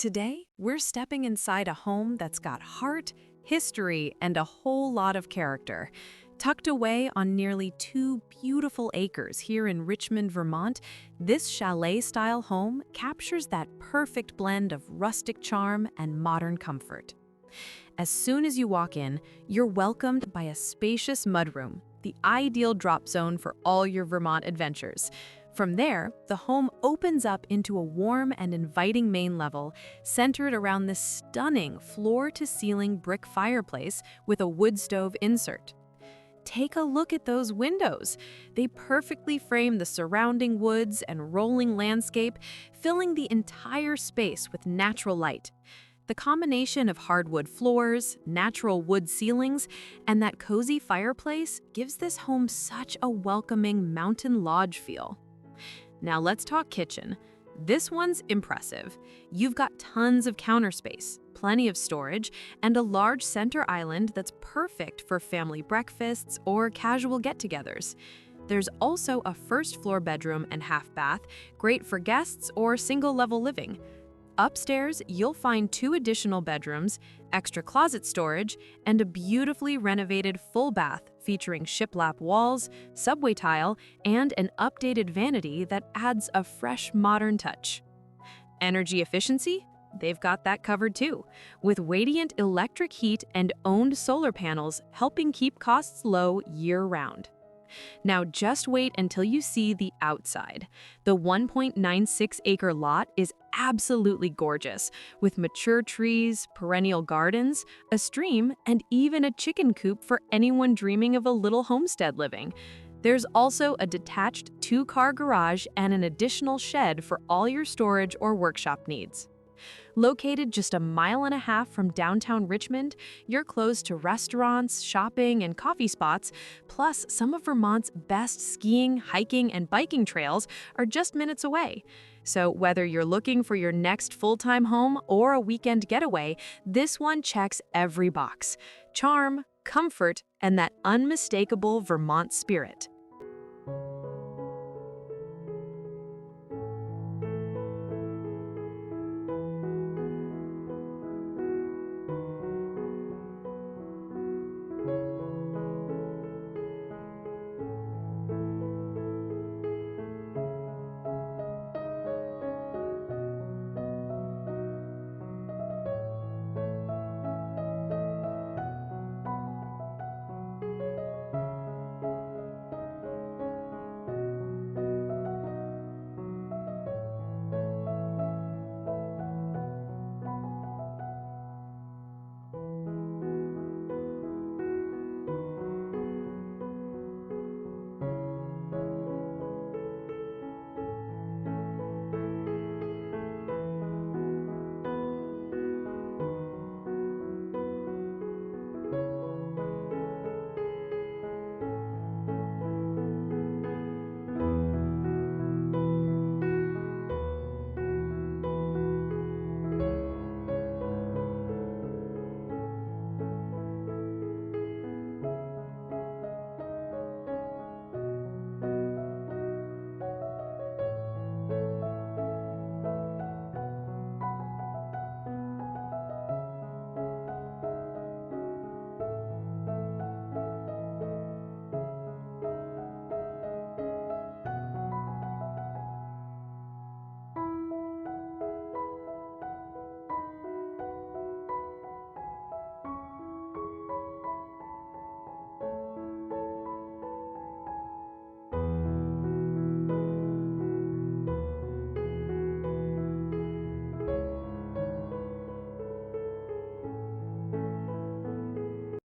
Today, we're stepping inside a home that's got heart, history, and a whole lot of character. Tucked away on nearly 2 beautiful acres here in Richmond, Vermont, this chalet-style home captures that perfect blend of rustic charm and modern comfort. As soon as you walk in, you're welcomed by a spacious mudroom, the ideal drop zone for all your Vermont adventures. From there, the home opens up into a warm and inviting main level, centered around this stunning floor-to-ceiling brick fireplace with a wood stove insert. Take a look at those windows. They perfectly frame the surrounding woods and rolling landscape, filling the entire space with natural light. The combination of hardwood floors, natural wood ceilings, and that cozy fireplace gives this home such a welcoming mountain lodge feel. Now let's talk kitchen. This one's impressive. You've got tons of counter space, plenty of storage, and a large center island that's perfect for family breakfasts or casual get-togethers. There's also a first-floor bedroom and half bath, great for guests or single-level living. Upstairs, you'll find 2 additional bedrooms, extra closet storage, and a beautifully renovated full bath featuring shiplap walls, subway tile, and an updated vanity that adds a fresh modern touch. Energy efficiency? They've got that covered too, with radiant electric heat and owned solar panels helping keep costs low year-round. Now just wait until you see the outside. The 1.96-acre lot is absolutely gorgeous, with mature trees, perennial gardens, a stream, and even a chicken coop for anyone dreaming of a little homestead living. There's also a detached 2-car garage and an additional shed for all your storage or workshop needs. Located just 1.5 miles from downtown Richmond, you're close to restaurants, shopping, and coffee spots, plus some of Vermont's best skiing, hiking, and biking trails are just minutes away. So whether you're looking for your next full-time home or a weekend getaway, this one checks every box: charm, comfort, and that unmistakable Vermont spirit.